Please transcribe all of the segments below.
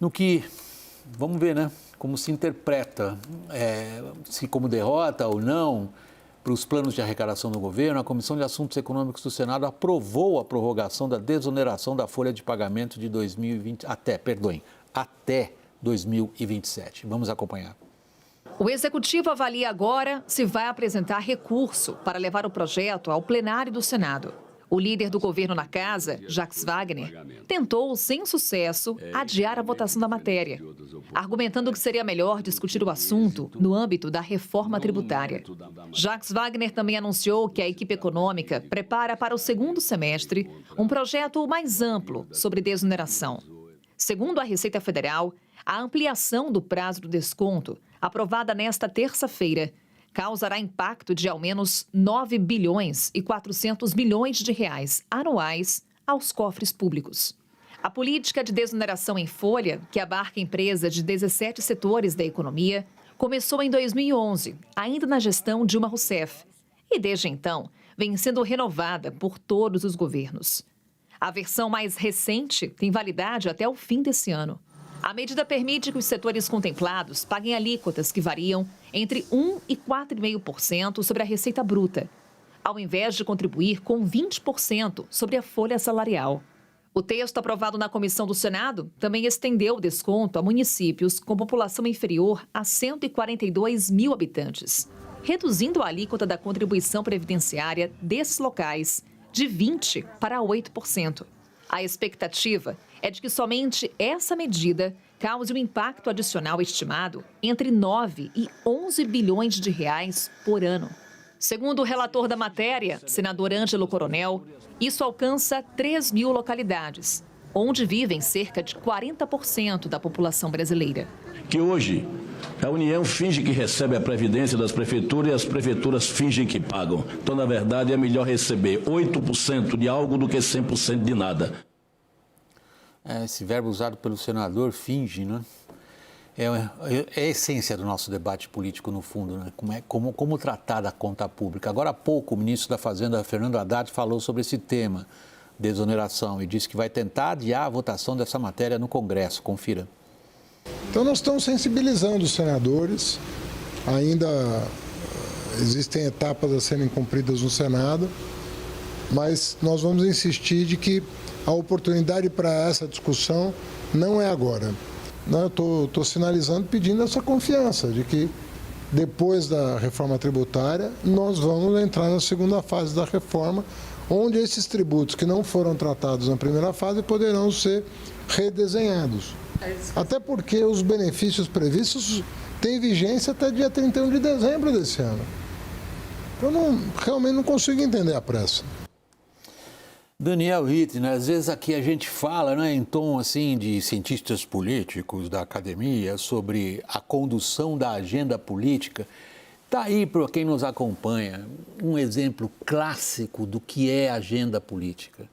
no que, vamos ver, né, como se interpreta, se como derrota ou não, para os planos de arrecadação do governo, a Comissão de Assuntos Econômicos do Senado aprovou a prorrogação da desoneração da folha de pagamento de 2020, até 2027. Vamos acompanhar. O Executivo avalia agora se vai apresentar recurso para levar o projeto ao plenário do Senado. O líder do governo na casa, Jacques Wagner, tentou, sem sucesso, adiar a votação da matéria, argumentando que seria melhor discutir o assunto no âmbito da reforma tributária. Jacques Wagner também anunciou que a equipe econômica prepara para o segundo semestre um projeto mais amplo sobre desoneração. Segundo a Receita Federal, a ampliação do prazo do desconto, aprovada nesta terça-feira, causará impacto de ao menos 9 bilhões e 400 milhões de reais anuais aos cofres públicos. A política de desoneração em folha, que abarca empresas de 17 setores da economia, começou em 2011, ainda na gestão Dilma Rousseff, e desde então vem sendo renovada por todos os governos. A versão mais recente tem validade até o fim desse ano. A medida permite que os setores contemplados paguem alíquotas que variam entre 1% e 4,5% sobre a receita bruta, ao invés de contribuir com 20% sobre a folha salarial. O texto aprovado na comissão do Senado também estendeu o desconto a municípios com população inferior a 142 mil habitantes, reduzindo a alíquota da contribuição previdenciária desses locais de 20% para 8%. A expectativa é de que somente essa medida cause um impacto adicional estimado entre 9 e 11 bilhões de reais por ano. Segundo o relator da matéria, senador Ângelo Coronel, isso alcança 3 mil localidades, onde vivem cerca de 40% da população brasileira. Que hoje a União finge que recebe a previdência das prefeituras e as prefeituras fingem que pagam. Então, na verdade, é melhor receber 8% de algo do que 100% de nada. Esse verbo usado pelo senador, finge, né? É a essência do nosso debate político, no fundo, né? Como tratar da conta pública. Agora há pouco, o ministro da Fazenda, Fernando Haddad, falou sobre esse tema, desoneração, e disse que vai tentar adiar a votação dessa matéria no Congresso. Confira. Então, nós estamos sensibilizando os senadores, ainda existem etapas a serem cumpridas no Senado, mas nós vamos insistir de que a oportunidade para essa discussão não é agora. Eu estou sinalizando, pedindo essa confiança de que depois da reforma tributária nós vamos entrar na segunda fase da reforma, onde esses tributos que não foram tratados na primeira fase poderão ser redesenhados. Até porque os benefícios previstos têm vigência até dia 31 de dezembro desse ano. Eu realmente não consigo entender a pressa. Daniel Ritt, né? Às vezes aqui a gente fala, né, em tom assim de cientistas políticos da academia sobre a condução da agenda política. Está aí, para quem nos acompanha, um exemplo clássico do que é agenda política.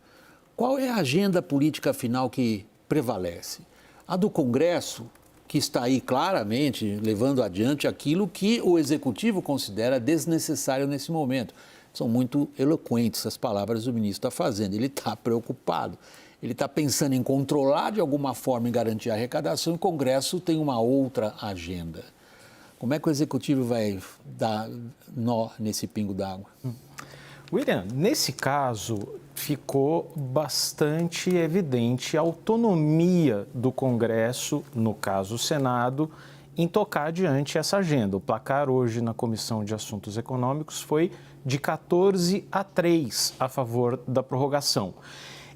Qual é a agenda política final que prevalece? A do Congresso, que está aí claramente levando adiante aquilo que o Executivo considera desnecessário nesse momento. São muito eloquentes as palavras do ministro da Fazenda. Ele está preocupado, ele está pensando em controlar de alguma forma e garantir a arrecadação, e o Congresso tem uma outra agenda. Como é que o Executivo vai dar nó nesse pingo d'água? William, nesse caso ficou bastante evidente a autonomia do Congresso, no caso o Senado, em tocar adiante essa agenda. O placar hoje na Comissão de Assuntos Econômicos foi de 14-3 a favor da prorrogação.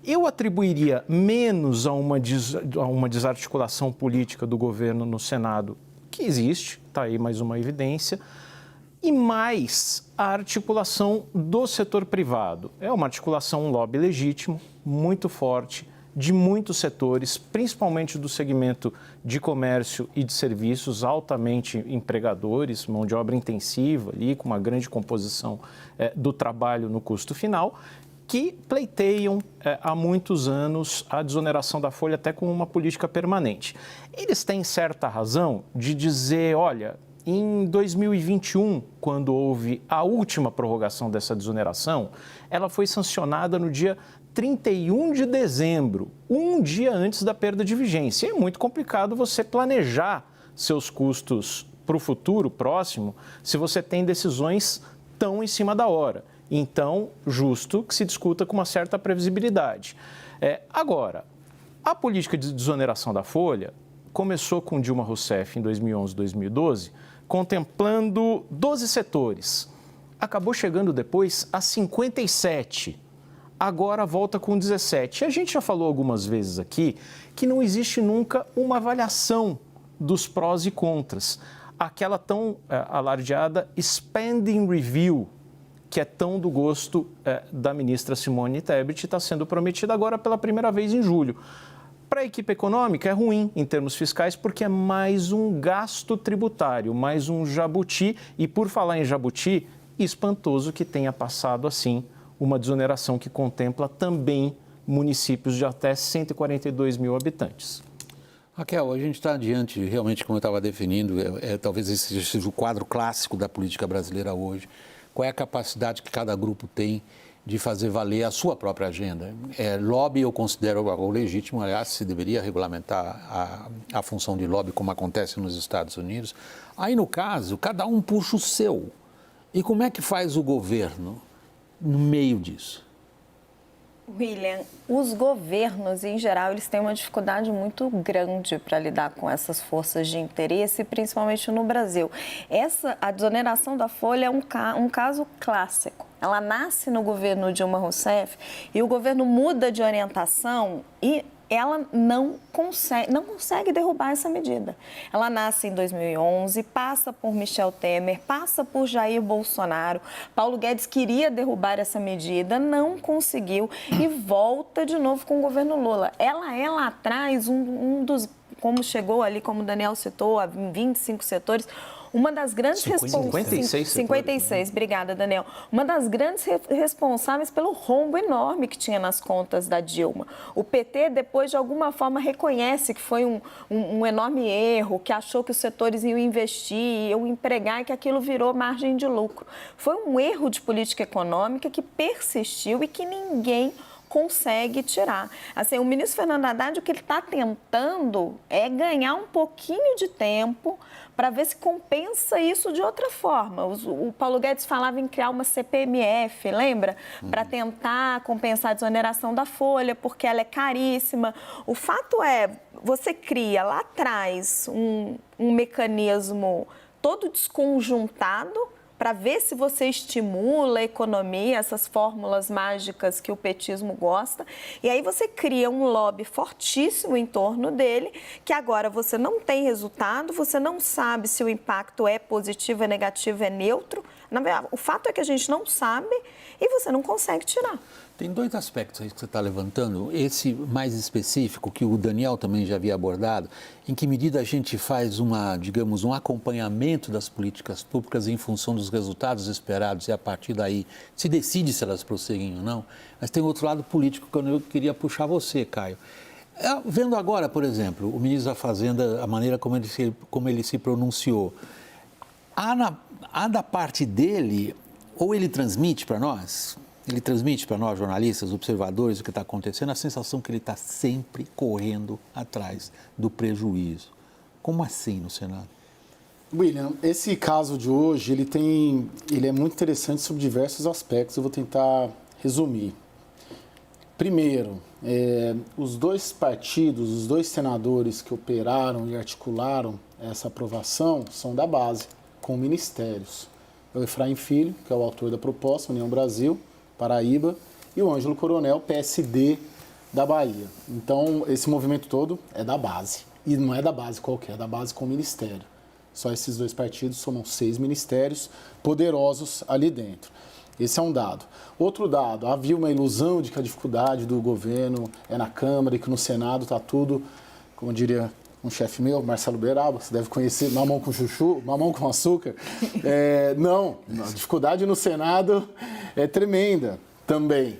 Eu atribuiria menos a uma desarticulação política do governo no Senado, que existe, está aí mais uma evidência, e mais a articulação do setor privado. É uma articulação, um lobby legítimo, muito forte, de muitos setores, principalmente do segmento de comércio e de serviços, altamente empregadores, mão de obra intensiva, ali, com uma grande composição do trabalho no custo final, que pleiteiam há muitos anos a desoneração da folha até com uma política permanente. Eles têm certa razão de dizer, olha, em 2021, quando houve a última prorrogação dessa desoneração, ela foi sancionada no dia 31 de dezembro, um dia antes da perda de vigência. E é muito complicado você planejar seus custos para o futuro próximo se você tem decisões tão em cima da hora. Então, justo que se discuta com uma certa previsibilidade. Agora, a política de desoneração da folha começou com Dilma Rousseff em 2011, 2012, contemplando 12 setores. Acabou chegando depois a 57. Agora volta com 17. A gente já falou algumas vezes aqui que não existe nunca uma avaliação dos prós e contras. Aquela tão alardeada spending review, que é tão do gosto da ministra Simone Tebet, está sendo prometida agora pela primeira vez em julho. Para a equipe econômica é ruim em termos fiscais porque é mais um gasto tributário, mais um jabuti. E por falar em jabuti, espantoso que tenha passado assim uma desoneração que contempla também municípios de até 142 mil habitantes. Raquel, a gente está diante, realmente, como eu estava definindo, talvez esse seja o quadro clássico da política brasileira hoje. Qual é a capacidade que cada grupo tem de fazer valer a sua própria agenda? Lobby eu considero algo legítimo, aliás, se deveria regulamentar a função de lobby como acontece nos Estados Unidos. Aí, no caso, cada um puxa o seu. E como é que faz o governo no meio disso? William, os governos, em geral, eles têm uma dificuldade muito grande para lidar com essas forças de interesse, principalmente no Brasil. A desoneração da folha é um caso clássico. Ela nasce no governo Dilma Rousseff e o governo muda de orientação e ela não consegue derrubar essa medida. Ela nasce em 2011, passa por Michel Temer, passa por Jair Bolsonaro. Paulo Guedes queria derrubar essa medida, não conseguiu e volta de novo com o governo Lula. Ela é lá atrás um dos, como chegou ali, como o Daniel citou, a 25 setores, uma das grandes 56, obrigada, Daniel. Uma das grandes responsáveis pelo rombo enorme que tinha nas contas da Dilma. O PT, depois, de alguma forma, reconhece que foi um enorme erro, que achou que os setores iam investir, iam empregar e que aquilo virou margem de lucro. Foi um erro de política econômica que persistiu e que ninguém consegue tirar. Assim, o ministro Fernando Haddad, o que ele está tentando é ganhar um pouquinho de tempo para ver se compensa isso de outra forma. O Paulo Guedes falava em criar uma CPMF, lembra? Para tentar compensar a desoneração da folha, porque ela é caríssima. O fato é, você cria lá atrás um mecanismo todo desconjuntado para ver se você estimula a economia, essas fórmulas mágicas que o petismo gosta. E aí você cria um lobby fortíssimo em torno dele, que agora você não tem resultado, você não sabe se o impacto é positivo, é negativo, é neutro. O fato é que a gente não sabe e você não consegue tirar. Tem dois aspectos aí que você está levantando. Esse mais específico, que o Daniel também já havia abordado, em que medida a gente faz um acompanhamento das políticas públicas em função dos resultados esperados e a partir daí se decide se elas prosseguem ou não. Mas tem outro lado político que eu queria puxar você, Caio. Vendo agora, por exemplo, o ministro da Fazenda, a maneira como ele se pronunciou, há da parte dele, ou ele transmite para nós jornalistas, observadores, o que está acontecendo, a sensação que ele está sempre correndo atrás do prejuízo. Como assim no Senado? William, esse caso de hoje, ele é muito interessante sobre diversos aspectos, eu vou tentar resumir. Primeiro, os dois partidos, os dois senadores que operaram e articularam essa aprovação são da base, com ministérios. O Efraim Filho, que é o autor da proposta, União Brasil, Paraíba, e o Ângelo Coronel, PSD da Bahia. Então, esse movimento todo é da base. E não é da base qualquer, é da base com o ministério. Só esses dois partidos somam 6 ministérios poderosos ali dentro. Esse é um dado. Outro dado, havia uma ilusão de que a dificuldade do governo é na Câmara e que no Senado está tudo, como diria um chefe meu, Marcelo Beraba, você deve conhecer, mamão com chuchu, mamão com açúcar. Não, a dificuldade no Senado é tremenda também,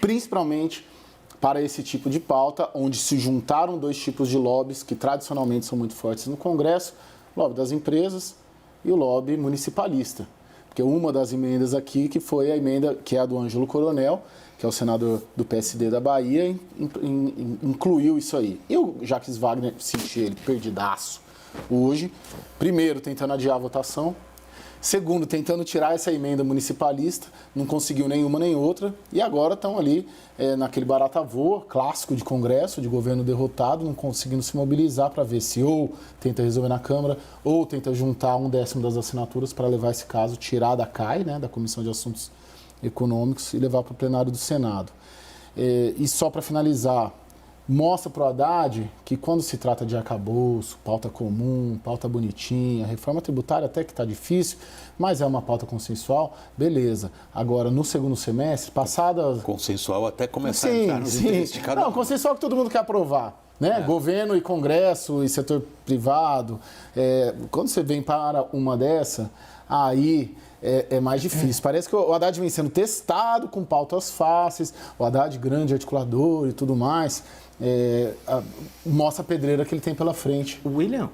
principalmente para esse tipo de pauta, onde se juntaram dois tipos de lobbies que tradicionalmente são muito fortes no Congresso, o lobby das empresas e o lobby municipalista. Porque uma das emendas aqui, que foi a emenda que é a do Ângelo Coronel, que é o senador do PSD da Bahia, incluiu isso aí. E o Jacques Wagner, senti ele perdidaço hoje. Primeiro, tentando adiar a votação. Segundo, tentando tirar essa emenda municipalista, não conseguiu nenhuma nem outra. E agora estão ali naquele barata voa clássico de Congresso, de governo derrotado, não conseguindo se mobilizar para ver se ou tenta resolver na Câmara ou tenta juntar 1/10 das assinaturas para levar esse caso, tirar da CAI, né, da Comissão de Assuntos Econômicos, e levar para o plenário do Senado. E só para finalizar, mostra para o Haddad que quando se trata de arcabouço, pauta comum, pauta bonitinha, reforma tributária até que está difícil, mas é uma pauta consensual, beleza. Agora, no segundo semestre, passada... Consensual até começar sim, a entrar nos interesses de cada um. Não, consensual que todo mundo quer aprovar, né? Governo e Congresso e setor privado. Quando você vem para uma dessa, aí... É mais difícil. Parece que o Haddad vem sendo testado com pautas fáceis, o Haddad grande articulador e tudo mais, mostra a pedreira que ele tem pela frente. William?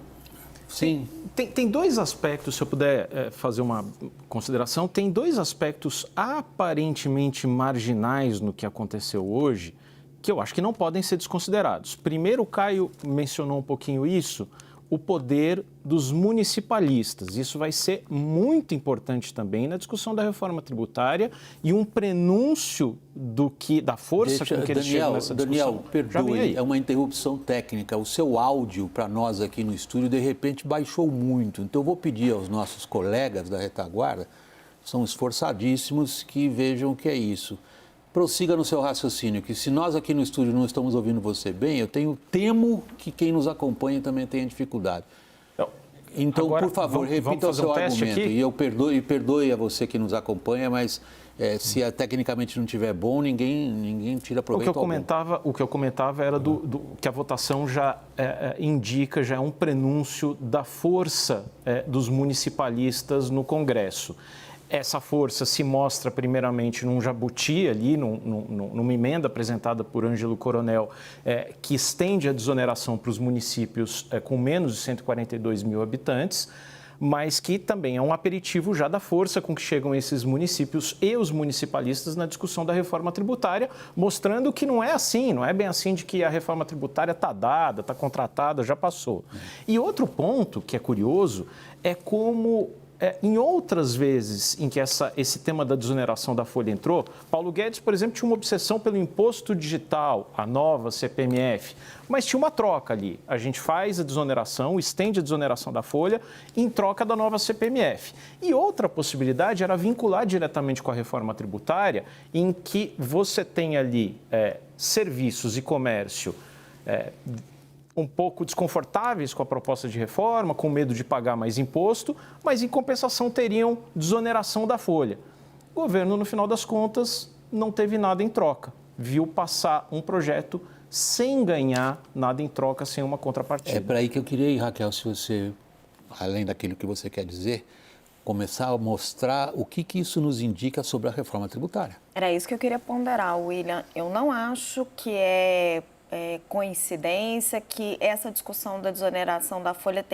Sim. Tem dois aspectos, se eu puder fazer uma consideração, tem dois aspectos aparentemente marginais no que aconteceu hoje, que eu acho que não podem ser desconsiderados. Primeiro, o Caio mencionou um pouquinho isso, o poder dos municipalistas. Isso vai ser muito importante também na discussão da reforma tributária e um prenúncio da força com que eles chegam nessa discussão. Daniel, perdoe, é uma interrupção técnica. O seu áudio para nós aqui no estúdio, de repente, baixou muito. Então, eu vou pedir aos nossos colegas da retaguarda, são esforçadíssimos, que vejam o que é isso. Prossiga no seu raciocínio, que se nós aqui no estúdio não estamos ouvindo você bem, temo que quem nos acompanha também tenha dificuldade. Então, agora, por favor, repita o seu argumento. E eu perdoe a você que nos acompanha, mas se tecnicamente não estiver bom, ninguém tira proveito O que eu comentava era que a votação já indica, já é um prenúncio da força dos municipalistas no Congresso. Essa força se mostra primeiramente num jabuti ali, numa emenda apresentada por Ângelo Coronel, que estende a desoneração para os municípios com menos de 142 mil habitantes, mas que também é um aperitivo já da força com que chegam esses municípios e os municipalistas na discussão da reforma tributária, mostrando que não é assim, não é bem assim de que a reforma tributária está dada, está contratada, já passou. E outro ponto que é curioso é como... em outras vezes em que esse tema da desoneração da folha entrou, Paulo Guedes, por exemplo, tinha uma obsessão pelo imposto digital, a nova CPMF, mas tinha uma troca ali. A gente faz a desoneração, estende a desoneração da folha em troca da nova CPMF. E outra possibilidade era vincular diretamente com a reforma tributária, em que você tem ali serviços e comércio um pouco desconfortáveis com a proposta de reforma, com medo de pagar mais imposto, mas em compensação teriam desoneração da folha. O governo, no final das contas, não teve nada em troca. Viu passar um projeto sem ganhar nada em troca, sem uma contrapartida. É para aí que eu queria ir, Raquel, se você, além daquilo que você quer dizer, começar a mostrar o que isso nos indica sobre a reforma tributária. Era isso que eu queria ponderar, William. Eu não acho que é coincidência que essa discussão da desoneração da folha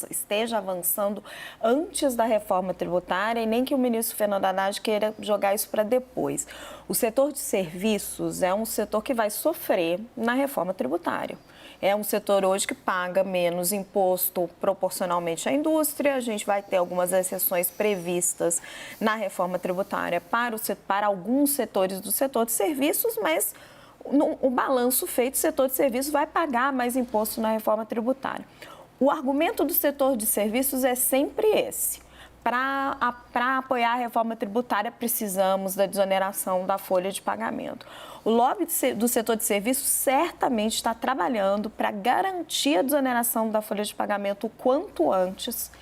esteja avançando antes da reforma tributária e nem que o ministro Fernando Haddad queira jogar isso para depois. O setor de serviços é um setor que vai sofrer na reforma tributária. É um setor hoje que paga menos imposto proporcionalmente à indústria. A gente vai ter algumas exceções previstas na reforma tributária para alguns setores do setor de serviços, mas o balanço feito, o setor de serviços vai pagar mais imposto na reforma tributária. O argumento do setor de serviços é sempre esse. Para apoiar a reforma tributária, precisamos da desoneração da folha de pagamento. O lobby do setor de serviços certamente está trabalhando para garantir a desoneração da folha de pagamento o quanto antes,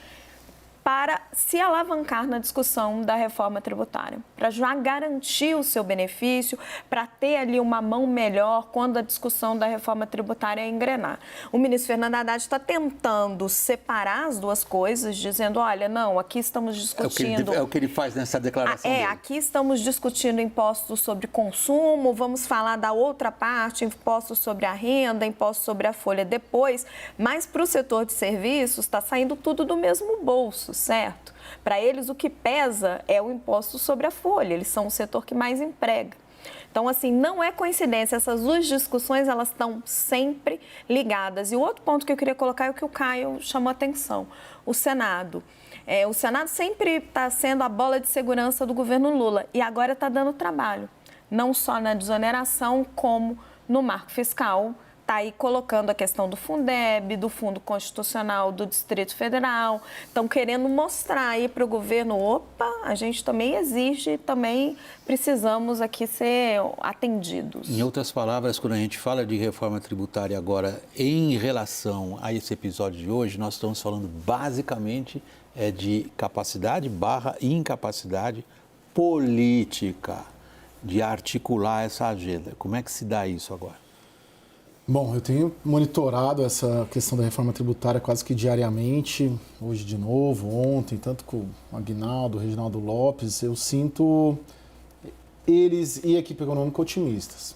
para se alavancar na discussão da reforma tributária, para já garantir o seu benefício, para ter ali uma mão melhor quando a discussão da reforma tributária engrenar. O ministro Fernando Haddad está tentando separar as duas coisas, dizendo, olha, não, aqui estamos discutindo... É o que ele faz nessa declaração dele. Aqui estamos discutindo impostos sobre consumo, vamos falar da outra parte, impostos sobre a renda, impostos sobre a folha depois, mas para o setor de serviços está saindo tudo do mesmo bolso. imposto, certo? Para eles, o que pesa é o imposto sobre a folha. Eles são o setor que mais emprega. Então, assim, não é coincidência. Essas duas discussões, elas estão sempre ligadas. E o outro ponto que eu queria colocar é o que o Caio chamou a atenção. O Senado. O Senado sempre está sendo a bola de segurança do governo Lula. E agora está dando trabalho. Não só na desoneração, como no marco fiscal. Está aí colocando a questão do Fundeb, do Fundo Constitucional do Distrito Federal. Estão querendo mostrar aí para o governo, opa, a gente também exige, também precisamos aqui ser atendidos. Em outras palavras, quando a gente fala de reforma tributária agora, em relação a esse episódio de hoje, nós estamos falando basicamente de capacidade / incapacidade política de articular essa agenda. Como é que se dá isso agora? Bom, eu tenho monitorado essa questão da reforma tributária quase que diariamente, hoje de novo, ontem, tanto com o Aguinaldo, o Reginaldo Lopes, eu sinto eles e a equipe econômica otimistas.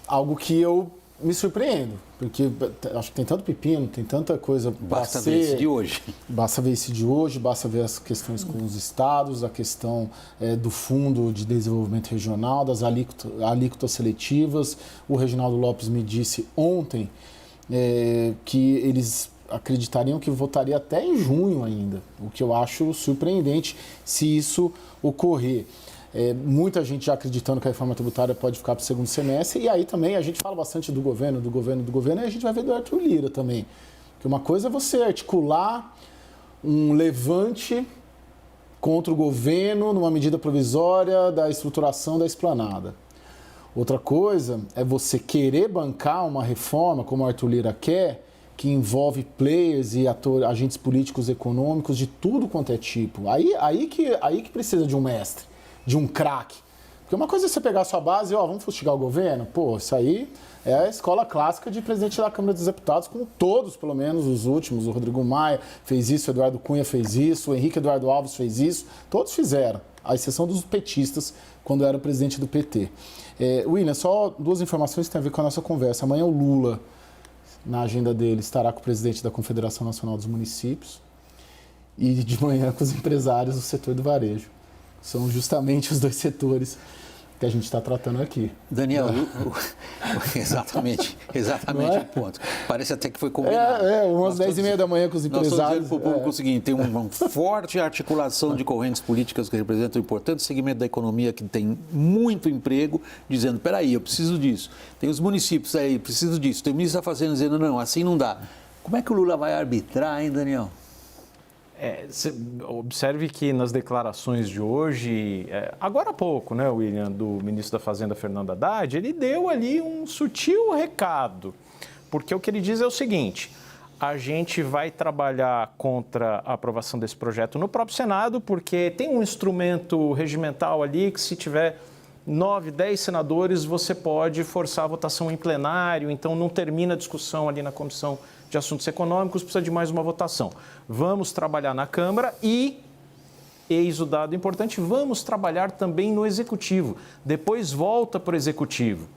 Algo que eu me surpreendo, porque acho que tem tanto pepino, tem tanta coisa para Basta ver esse de hoje. Basta ver esse de hoje, basta ver as questões com os estados, a questão do Fundo de Desenvolvimento Regional, das alíquotas seletivas. O Reginaldo Lopes me disse ontem que eles acreditariam que votaria até em junho ainda, o que eu acho surpreendente se isso ocorrer. Muita gente já acreditando que a reforma tributária pode ficar para o segundo semestre, e aí também a gente fala bastante do governo, e a gente vai ver do Arthur Lira também. Porque uma coisa é você articular um levante contra o governo numa medida provisória da estruturação da esplanada. Outra coisa é você querer bancar uma reforma, como o Arthur Lira quer, que envolve players e agentes políticos econômicos de tudo quanto é tipo. Aí que precisa de um mestre, de um craque. Porque uma coisa é você pegar a sua base e, vamos fustigar o governo? Pô, isso aí é a escola clássica de presidente da Câmara dos Deputados, como todos, pelo menos, os últimos. O Rodrigo Maia fez isso, o Eduardo Cunha fez isso, o Henrique Eduardo Alves fez isso. Todos fizeram, à exceção dos petistas, quando era o presidente do PT. William, só duas informações que têm a ver com a nossa conversa. Amanhã o Lula, na agenda dele, estará com o presidente da Confederação Nacional dos Municípios e de manhã com os empresários do setor do varejo. São justamente os dois setores que a gente está tratando aqui. Daniel, exatamente o ponto. Parece até que foi combinado. Umas 10h30 da manhã com os empresários. Nós estamos dizendo para o público o seguinte, tem uma forte articulação de correntes políticas que representam um importante segmento da economia que tem muito emprego, dizendo, peraí, eu preciso disso. Tem os municípios aí, preciso disso. Tem o ministro da Fazenda dizendo, não, assim não dá. Como é que o Lula vai arbitrar, hein, Daniel? Observe que nas declarações de hoje, agora há pouco, né, William, do ministro da Fazenda, Fernando Haddad, ele deu ali um sutil recado, porque o que ele diz é o seguinte, a gente vai trabalhar contra a aprovação desse projeto no próprio Senado, porque tem um instrumento regimental ali que se tiver 9, 10 senadores, você pode forçar a votação em plenário, então não termina a discussão ali na Comissão de Assuntos Econômicos, precisa de mais uma votação. Vamos trabalhar na Câmara e, eis o dado importante, vamos trabalhar também no Executivo. Depois volta para o Executivo.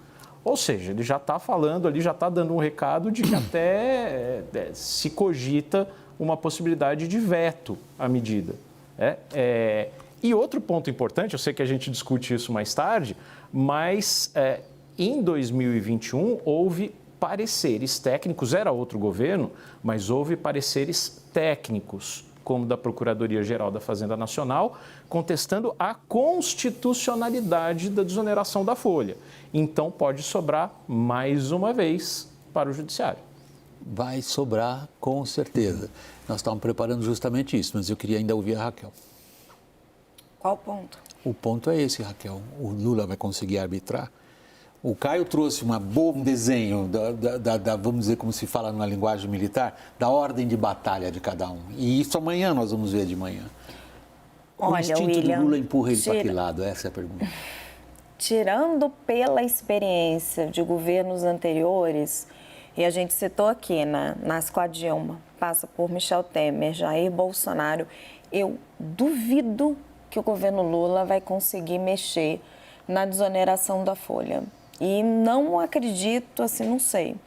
Ou seja, ele já está falando ali, já está dando um recado de que até se cogita uma possibilidade de veto à medida. E outro ponto importante, eu sei que a gente discute isso mais tarde, mas em 2021 houve pareceres técnicos, era outro governo, mas houve pareceres técnicos, como da Procuradoria-Geral da Fazenda Nacional, contestando a constitucionalidade da desoneração da folha. Então, pode sobrar mais uma vez para o Judiciário. Vai sobrar, com certeza. Nós estávamos preparando justamente isso, mas eu queria ainda ouvir a Raquel. Qual o ponto? O ponto é esse, Raquel. O Lula vai conseguir arbitrar? O Caio trouxe um bom desenho, vamos dizer como se fala na linguagem militar, da ordem de batalha de cada um. E isso amanhã nós vamos ver de manhã. O instinto William, do Lula empurra ele para que lado? Essa é a pergunta. Tirando pela experiência de governos anteriores, e a gente citou aqui, nasce com a Dilma, passa por Michel Temer, Jair Bolsonaro, eu duvido que o governo Lula vai conseguir mexer na desoneração da folha. E não acredito, assim, não sei.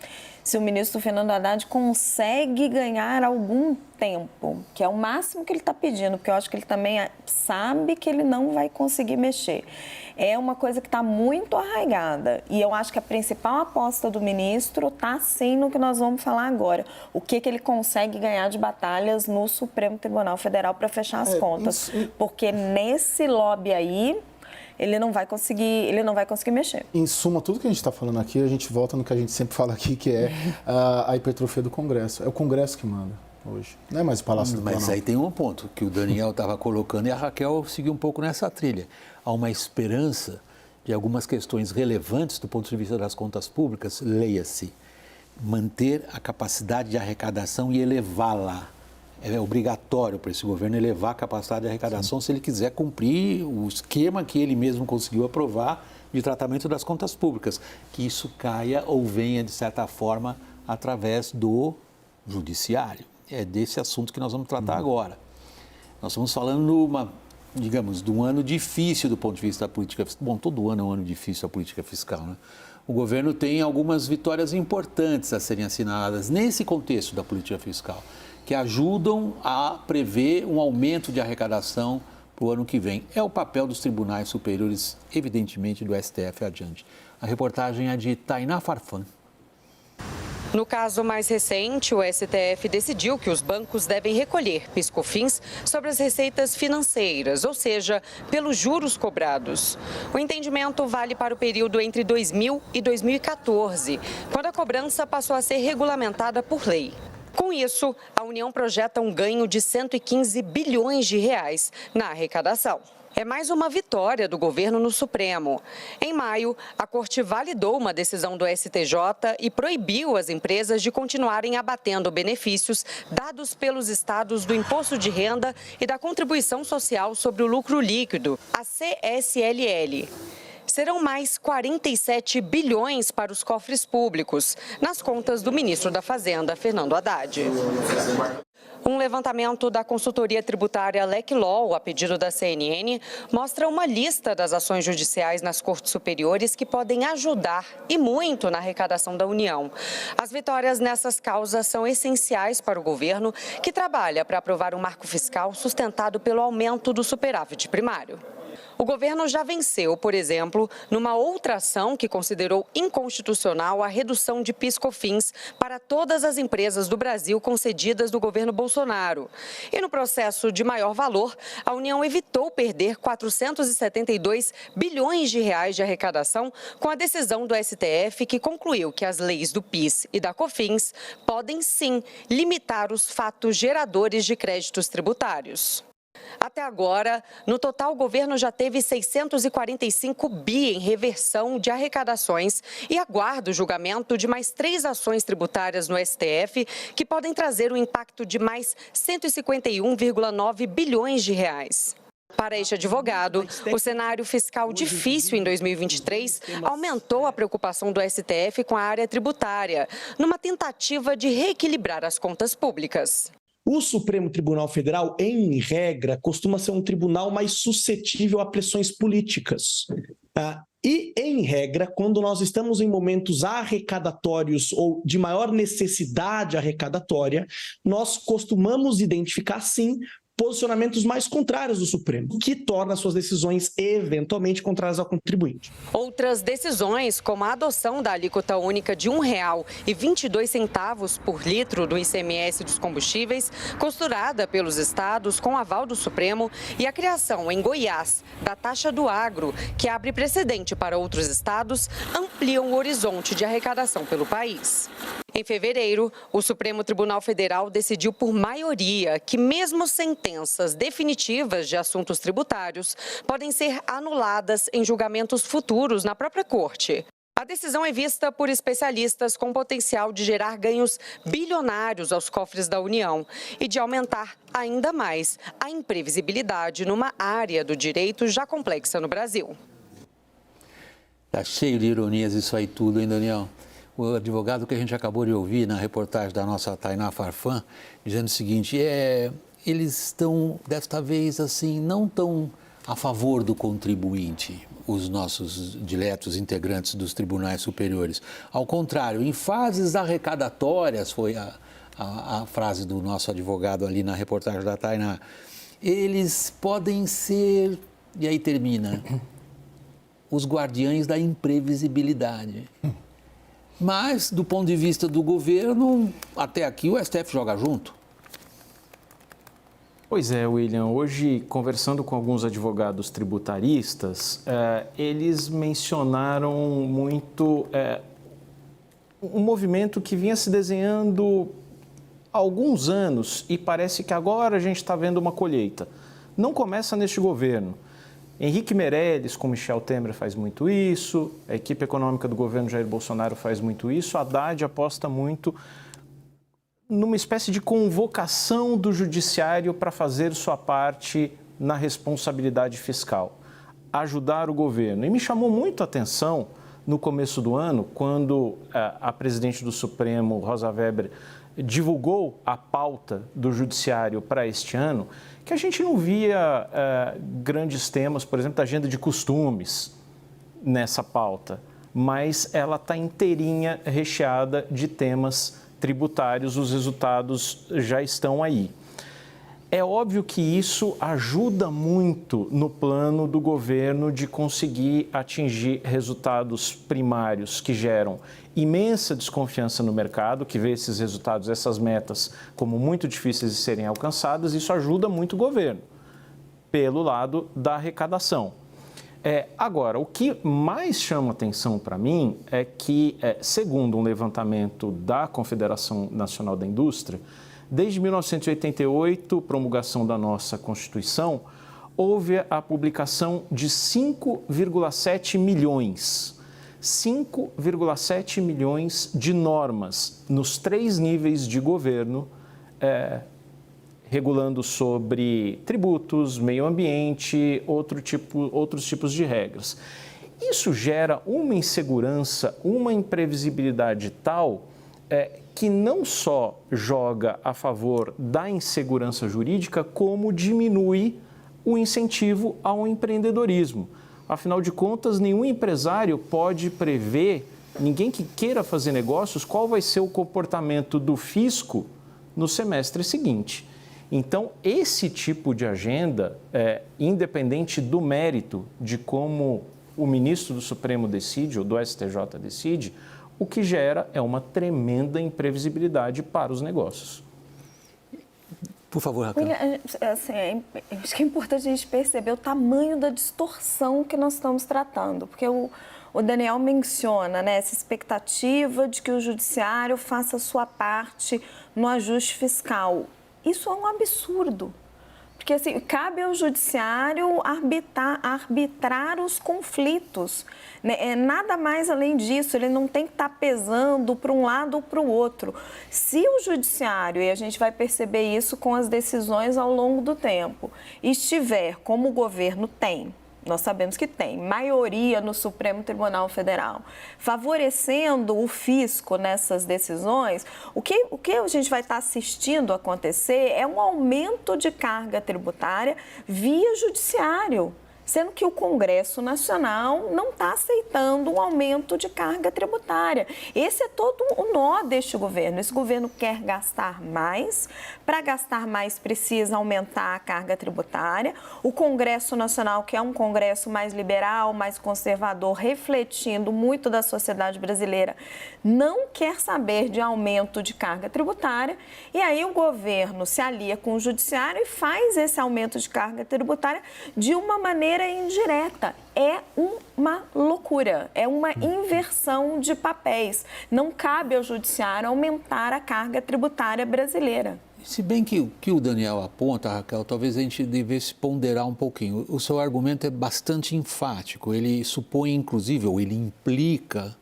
se o ministro Fernando Haddad consegue ganhar algum tempo, que é o máximo que ele está pedindo, porque eu acho que ele também sabe que ele não vai conseguir mexer. É uma coisa que está muito arraigada e eu acho que a principal aposta do ministro está sim no que nós vamos falar agora. O que ele consegue ganhar de batalhas no Supremo Tribunal Federal para fechar as contas. Porque nesse lobby aí, ele não vai conseguir mexer. Em suma, tudo que a gente está falando aqui, a gente volta no que a gente sempre fala aqui, que é a hipertrofia do Congresso. É o Congresso que manda hoje, não é mais o Palácio do Planalto. Mas aí tem um ponto que o Daniel estava colocando e a Raquel seguiu um pouco nessa trilha. Há uma esperança de algumas questões relevantes do ponto de vista das contas públicas, leia-se, manter a capacidade de arrecadação e elevá-la. É obrigatório para esse governo elevar a capacidade de arrecadação se ele quiser cumprir o esquema que ele mesmo conseguiu aprovar de tratamento das contas públicas, que isso caia ou venha, de certa forma, através do judiciário. É desse assunto que nós vamos tratar agora. Nós estamos falando, digamos, de um ano difícil do ponto de vista da política fiscal. Bom, todo ano é um ano difícil da política fiscal, né? O governo tem algumas vitórias importantes a serem assinaladas nesse contexto da política fiscal, que ajudam a prever um aumento de arrecadação para o ano que vem. É o papel dos tribunais superiores, evidentemente, do STF adiante. A reportagem é de Tainá Farfan. No caso mais recente, o STF decidiu que os bancos devem recolher PIS/COFINS sobre as receitas financeiras, ou seja, pelos juros cobrados. O entendimento vale para o período entre 2000 e 2014, quando a cobrança passou a ser regulamentada por lei. Com isso, a União projeta um ganho de 115 bilhões de reais na arrecadação. É mais uma vitória do governo no Supremo. Em maio, a Corte validou uma decisão do STJ e proibiu as empresas de continuarem abatendo benefícios dados pelos estados do Imposto de Renda e da Contribuição Social sobre o Lucro Líquido, a CSLL. Serão mais 47 bilhões para os cofres públicos, nas contas do ministro da Fazenda, Fernando Haddad. Um levantamento da consultoria tributária Lec Law, a pedido da CNN, mostra uma lista das ações judiciais nas cortes superiores que podem ajudar e muito na arrecadação da União. As vitórias nessas causas são essenciais para o governo, que trabalha para aprovar um marco fiscal sustentado pelo aumento do superávit primário. O governo já venceu, por exemplo, numa outra ação que considerou inconstitucional a redução de PIS/COFINS para todas as empresas do Brasil concedidas do governo Bolsonaro. E no processo de maior valor, a União evitou perder 472 bilhões de reais de arrecadação com a decisão do STF, que concluiu que as leis do PIS e da COFINS podem sim limitar os fatos geradores de créditos tributários. Até agora, no total, o governo já teve 645 bi em reversão de arrecadações e aguarda o julgamento de mais 3 ações tributárias no STF, que podem trazer um impacto de mais 151,9 bilhões de reais. Para este advogado, o cenário fiscal difícil em 2023 aumentou a preocupação do STF com a área tributária, numa tentativa de reequilibrar as contas públicas. O Supremo Tribunal Federal, em regra, costuma ser um tribunal mais suscetível a pressões políticas. E, em regra, quando nós estamos em momentos arrecadatórios ou de maior necessidade arrecadatória, nós costumamos identificar, sim, posicionamentos mais contrários do Supremo, que torna suas decisões eventualmente contrárias ao contribuinte. Outras decisões, como a adoção da alíquota única de R$ 1,22 por litro do ICMS dos combustíveis, costurada pelos estados com aval do Supremo, e a criação em Goiás da taxa do agro, que abre precedente para outros estados, ampliam o horizonte de arrecadação pelo país. Em fevereiro, o Supremo Tribunal Federal decidiu por maioria que mesmo sentenças definitivas de assuntos tributários podem ser anuladas em julgamentos futuros na própria Corte. A decisão é vista por especialistas com potencial de gerar ganhos bilionários aos cofres da União e de aumentar ainda mais a imprevisibilidade numa área do direito já complexa no Brasil. Está cheio de ironias isso aí tudo, hein, Daniel? O advogado que a gente acabou de ouvir na reportagem da nossa Tainá Farfan, dizendo o seguinte, eles estão, desta vez, assim, não tão a favor do contribuinte. os nossos diletos integrantes dos tribunais superiores. Ao contrário, em fases arrecadatórias, foi a frase do nosso advogado ali na reportagem da Tainá, eles podem ser, e aí termina, os guardiães da imprevisibilidade. Mas, do ponto de vista do governo, até aqui o STF joga junto. Pois é, William. Hoje, conversando com alguns advogados tributaristas, eles mencionaram muito um movimento que vinha se desenhando há alguns anos e parece que agora a gente está vendo uma colheita. Não começa neste governo. Henrique Meirelles, com Michel Temer, faz muito isso, a equipe econômica do governo Jair Bolsonaro faz muito isso, a Haddad aposta muito numa espécie de convocação do judiciário para fazer sua parte na responsabilidade fiscal, ajudar o governo. E me chamou muito a atenção no começo do ano, quando a presidente do Supremo, Rosa Weber, divulgou a pauta do judiciário para este ano, que a gente não via grandes temas, por exemplo, da agenda de costumes nessa pauta, mas ela está inteirinha recheada de temas tributários, os resultados já estão aí. É óbvio que isso ajuda muito no plano do governo de conseguir atingir resultados primários que geram imensa desconfiança no mercado, que vê esses resultados, essas metas, como muito difíceis de serem alcançadas. Isso ajuda muito o governo, pelo lado da arrecadação. Agora, o que mais chama atenção para mim é que, segundo um levantamento da Confederação Nacional da Indústria, desde 1988, promulgação da nossa Constituição, houve a publicação de 5,7 milhões. 5,7 milhões de normas nos 3 níveis de governo, regulando sobre tributos, meio ambiente, outros tipos de regras. Isso gera uma insegurança, uma imprevisibilidade tal que não só joga a favor da insegurança jurídica, como diminui o incentivo ao empreendedorismo. Afinal de contas, nenhum empresário pode prever, ninguém que queira fazer negócios, qual vai ser o comportamento do fisco no semestre seguinte. Então, esse tipo de agenda, independente do mérito de como o ministro do Supremo decide, ou do STJ decide, o que gera é uma tremenda imprevisibilidade para os negócios. Por favor, Raquel. Assim, acho que é importante a gente perceber o tamanho da distorção que nós estamos tratando, porque o Daniel menciona, né, essa expectativa de que o judiciário faça a sua parte no ajuste fiscal. Isso é um absurdo, porque assim, cabe ao judiciário arbitrar os conflitos, né? Nada mais além disso, ele não tem que estar pesando para um lado ou para o outro. Se o judiciário, e a gente vai perceber isso com as decisões ao longo do tempo, estiver, como o governo tem, nós sabemos que tem maioria no Supremo Tribunal Federal, favorecendo o fisco nessas decisões, o que a gente vai estar assistindo acontecer é um aumento de carga tributária via judiciário, sendo que o Congresso Nacional não está aceitando um aumento de carga tributária. Esse é todo o nó deste governo. Esse governo quer gastar mais. Para gastar mais, precisa aumentar a carga tributária. O Congresso Nacional, que é um Congresso mais liberal, mais conservador, refletindo muito da sociedade brasileira, não quer saber de aumento de carga tributária. E aí o governo se alia com o judiciário e faz esse aumento de carga tributária de uma maneira indireta. É uma loucura, é uma inversão de papéis. Não cabe ao judiciário aumentar a carga tributária brasileira. Se bem que o Daniel aponta, Raquel, talvez a gente devesse ponderar um pouquinho. O seu argumento é bastante enfático. Ele supõe, inclusive, ou ele implica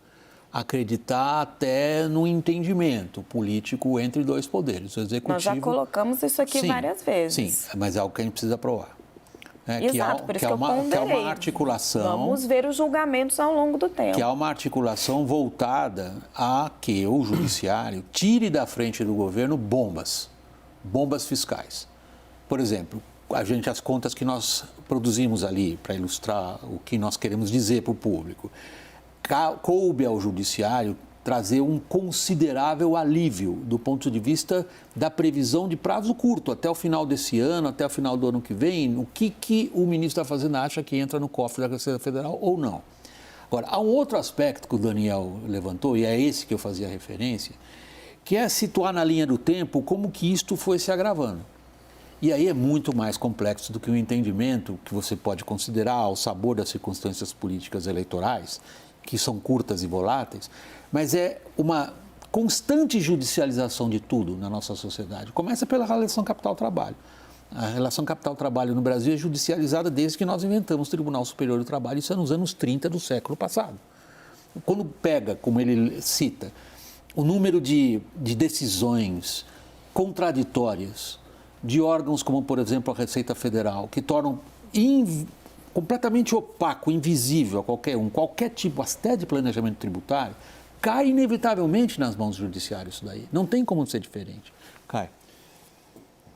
acreditar até no entendimento político entre dois poderes, o executivo... Nós já colocamos isso aqui várias vezes. Sim, mas é algo que a gente precisa provar. Exato, por isso que eu ponderei. Que é uma articulação... Vamos ver os julgamentos ao longo do tempo. Que há uma articulação voltada a que o judiciário tire da frente do governo bombas fiscais. Por exemplo, as contas que nós produzimos ali, para ilustrar o que nós queremos dizer para o público. Coube ao Judiciário trazer um considerável alívio do ponto de vista da previsão de prazo curto, até o final desse ano, até o final do ano que vem, o que o ministro da Fazenda acha que entra no cofre da Receita Federal ou não. Agora, há um outro aspecto que o Daniel levantou, e é esse que eu fazia referência, que é situar na linha do tempo como que isto foi se agravando. E aí é muito mais complexo do que o entendimento que você pode considerar ao sabor das circunstâncias políticas eleitorais, que são curtas e voláteis, mas é uma constante judicialização de tudo na nossa sociedade. Começa pela relação capital-trabalho. A relação capital-trabalho no Brasil é judicializada desde que nós inventamos o Tribunal Superior do Trabalho, isso é nos anos 30 do século passado. Quando pega, como ele cita, o número de decisões contraditórias de órgãos como, por exemplo, a Receita Federal, que tornam completamente opaco, invisível a qualquer tipo, até de planejamento tributário, cai inevitavelmente nas mãos do judiciário isso daí. Não tem como ser diferente. Cai.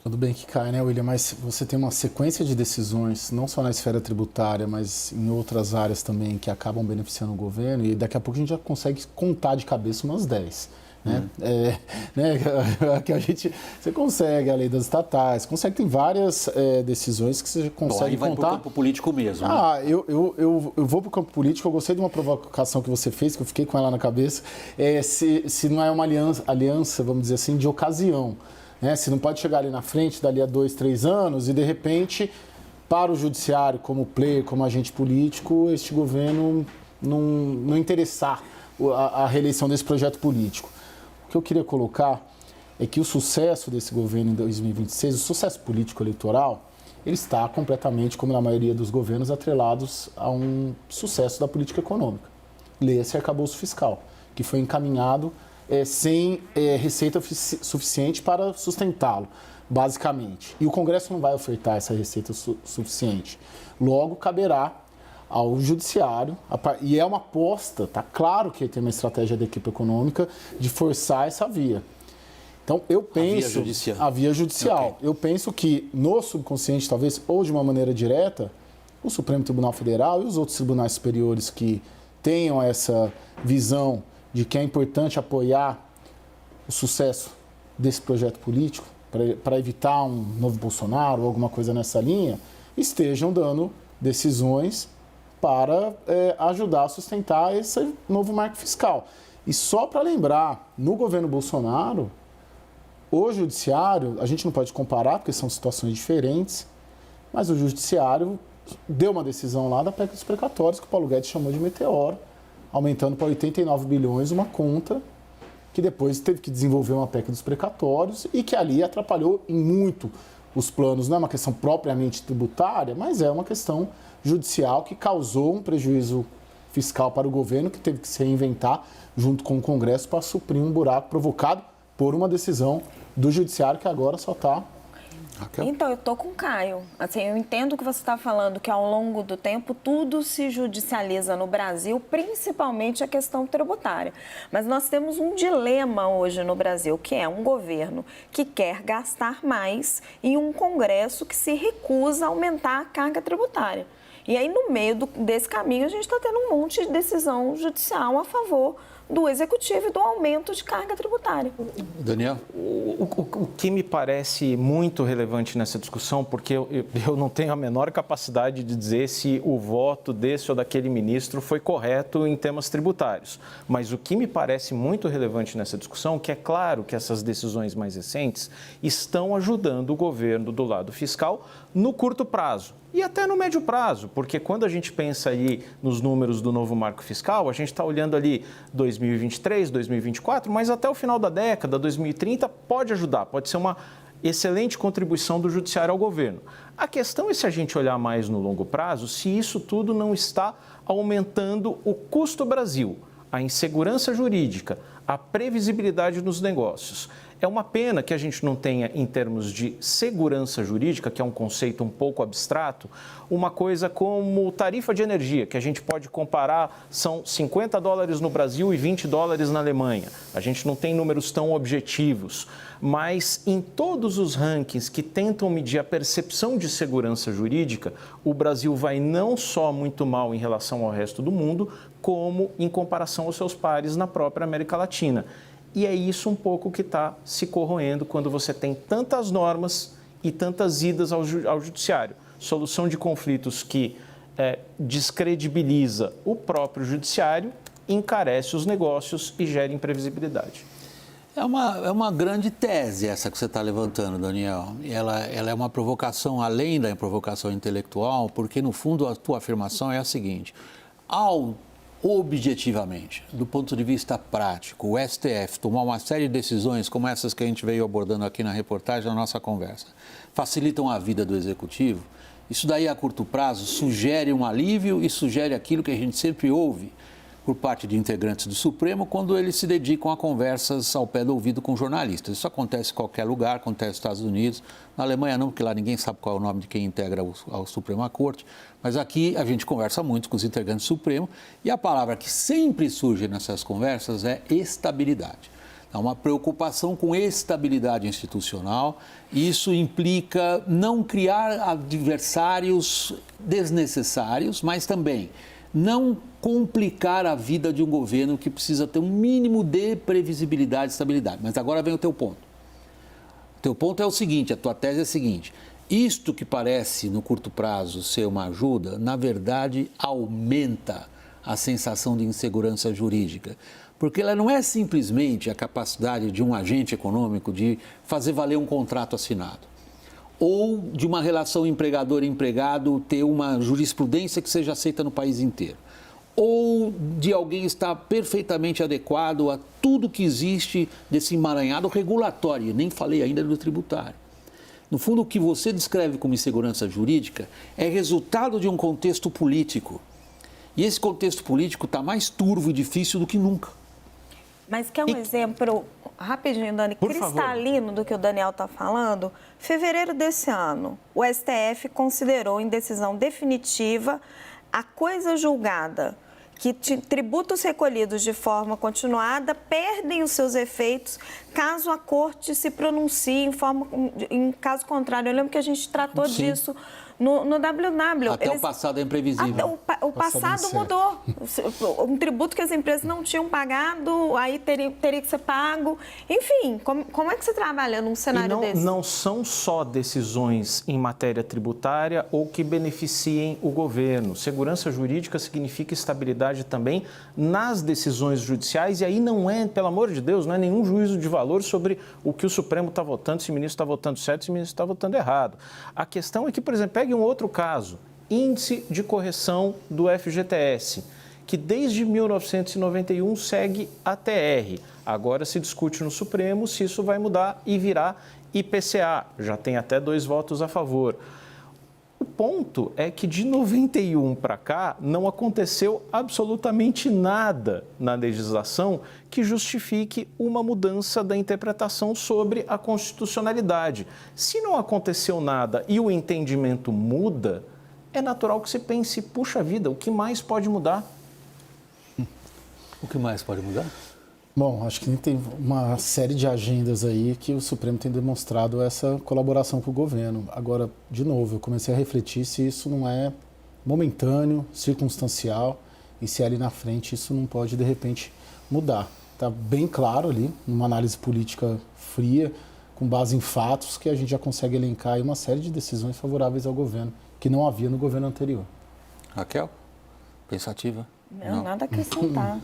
Tudo bem que cai, né, William? Mas você tem uma sequência de decisões, não só na esfera tributária, mas em outras áreas também, que acabam beneficiando o governo, e daqui a pouco a gente já consegue contar de cabeça umas 10. Que você consegue a lei das estatais, tem várias decisões que você consegue vai contar. para o campo político mesmo. Eu vou para o campo político. Eu gostei de uma provocação que você fez, que eu fiquei com ela na cabeça, se não é uma aliança, vamos dizer assim, de ocasião. Né? Se não pode chegar ali na frente, dali a 2, 3 anos, e de repente, para o judiciário, como player, como agente político, este governo não interessar a reeleição desse projeto político. O que eu queria colocar é que o sucesso desse governo em 2026, o sucesso político-eleitoral, ele está completamente, como na maioria dos governos, atrelados a um sucesso da política econômica. Leia-se arcabouço fiscal, que foi encaminhado sem receita suficiente para sustentá-lo, basicamente. E o Congresso não vai ofertar essa receita suficiente. Logo, caberá ao judiciário, e é uma aposta, está claro que tem uma estratégia da equipe econômica de forçar essa via. Então, eu penso... A via judicial. Okay. Eu penso que no subconsciente, talvez, ou de uma maneira direta, o Supremo Tribunal Federal e os outros tribunais superiores que tenham essa visão de que é importante apoiar o sucesso desse projeto político para evitar um novo Bolsonaro ou alguma coisa nessa linha, estejam dando decisões para ajudar a sustentar esse novo marco fiscal. E só para lembrar, no governo Bolsonaro, o judiciário, a gente não pode comparar porque são situações diferentes, mas o judiciário deu uma decisão lá da PEC dos precatórios, que o Paulo Guedes chamou de meteoro, aumentando para 89 bilhões uma conta que depois teve que desenvolver uma PEC dos precatórios e que ali atrapalhou em muito os planos. Não é uma questão propriamente tributária, mas é uma questão judicial que causou um prejuízo fiscal para o governo, que teve que se reinventar junto com o Congresso para suprir um buraco provocado por uma decisão do judiciário que agora só está... Então, eu estou com o Caio. Assim, eu entendo o que você está falando, que ao longo do tempo tudo se judicializa no Brasil, principalmente a questão tributária. Mas nós temos um dilema hoje no Brasil, que é um governo que quer gastar mais e um Congresso que se recusa a aumentar a carga tributária. E aí, no meio desse caminho, a gente está tendo um monte de decisão judicial a favor do Executivo e do aumento de carga tributária. Daniel? O que me parece muito relevante nessa discussão, porque eu não tenho a menor capacidade de dizer se o voto desse ou daquele ministro foi correto em temas tributários. Mas o que me parece muito relevante nessa discussão, que é claro que essas decisões mais recentes estão ajudando o governo do lado fiscal no curto prazo. E até no médio prazo, porque quando a gente pensa aí nos números do novo marco fiscal, a gente está olhando ali 2023, 2024, mas até o final da década, 2030, pode ajudar, pode ser uma excelente contribuição do judiciário ao governo. A questão é se a gente olhar mais no longo prazo, se isso tudo não está aumentando o custo Brasil, a insegurança jurídica, a previsibilidade nos negócios. É uma pena que a gente não tenha, em termos de segurança jurídica, que é um conceito um pouco abstrato, uma coisa como tarifa de energia, que a gente pode comparar, são $50 no Brasil e $20 na Alemanha. A gente não tem números tão objetivos, mas em todos os rankings que tentam medir a percepção de segurança jurídica, o Brasil vai não só muito mal em relação ao resto do mundo, como em comparação aos seus pares na própria América Latina. E é isso um pouco que está se corroendo quando você tem tantas normas e tantas idas ao judiciário. Solução de conflitos que descredibiliza o próprio judiciário, encarece os negócios e gera imprevisibilidade. É uma grande tese essa que você está levantando, Daniel. Ela é uma provocação além da provocação intelectual, porque, no fundo, a tua afirmação é a seguinte: objetivamente, do ponto de vista prático, o STF tomar uma série de decisões como essas que a gente veio abordando aqui na reportagem, na nossa conversa, facilitam a vida do Executivo, isso daí a curto prazo sugere um alívio e sugere aquilo que a gente sempre ouve por parte de integrantes do Supremo quando eles se dedicam a conversas ao pé do ouvido com jornalistas. Isso acontece em qualquer lugar, acontece nos Estados Unidos, na Alemanha não, porque lá ninguém sabe qual é o nome de quem integra a Suprema Corte, mas aqui a gente conversa muito com os integrantes do Supremo e a palavra que sempre surge nessas conversas é estabilidade. Há uma preocupação com estabilidade institucional e isso implica não criar adversários desnecessários, mas também não complicar a vida de um governo que precisa ter um mínimo de previsibilidade e estabilidade. Mas agora vem o teu ponto. O teu ponto é o seguinte, a tua tese é a seguinte: isto que parece no curto prazo ser uma ajuda, na verdade aumenta a sensação de insegurança jurídica. Porque ela não é simplesmente a capacidade de um agente econômico de fazer valer um contrato assinado, ou de uma relação empregador-empregado ter uma jurisprudência que seja aceita no país inteiro, ou de alguém estar perfeitamente adequado a tudo que existe desse emaranhado regulatório, nem falei ainda do tributário. No fundo, o que você descreve como insegurança jurídica é resultado de um contexto político. E esse contexto político está mais turvo e difícil do que nunca. Mas quer um exemplo, rapidinho, Dani, por cristalino favor, do que o Daniel está falando? Fevereiro desse ano, o STF considerou em decisão definitiva a coisa julgada, que tributos recolhidos de forma continuada perdem os seus efeitos caso a corte se pronuncie em caso contrário. Eu lembro que a gente tratou disso no WW. Até o passado é imprevisível. O passado mudou. Um tributo que as empresas não tinham pagado, aí teria que ser pago. Enfim, como é que você trabalha num cenário desse? Não são só decisões em matéria tributária ou que beneficiem o governo. Segurança jurídica significa estabilidade também nas decisões judiciais e aí não é, pelo amor de Deus, não é nenhum juízo de valor sobre o que o Supremo está votando, se o ministro está votando certo, se o ministro está votando errado. A questão é que, por exemplo, pegue um outro caso, índice de correção do FGTS, que desde 1991 segue a TR. Agora se discute no Supremo se isso vai mudar e virar IPCA. Já tem até 2 votos a favor. O ponto é que de 91 para cá não aconteceu absolutamente nada na legislação que justifique uma mudança da interpretação sobre a constitucionalidade. Se não aconteceu nada e o entendimento muda, é natural que se pense, puxa vida, o que mais pode mudar? O que mais pode mudar? Bom, acho que tem uma série de agendas aí que o Supremo tem demonstrado essa colaboração com o governo. Agora, de novo, eu comecei a refletir se isso não é momentâneo, circunstancial e se ali na frente isso não pode, de repente, mudar. Está bem claro ali, numa análise política fria, com base em fatos, que a gente já consegue elencar aí uma série de decisões favoráveis ao governo, que não havia no governo anterior. Raquel? Pensativa? Não, nada a acrescentar.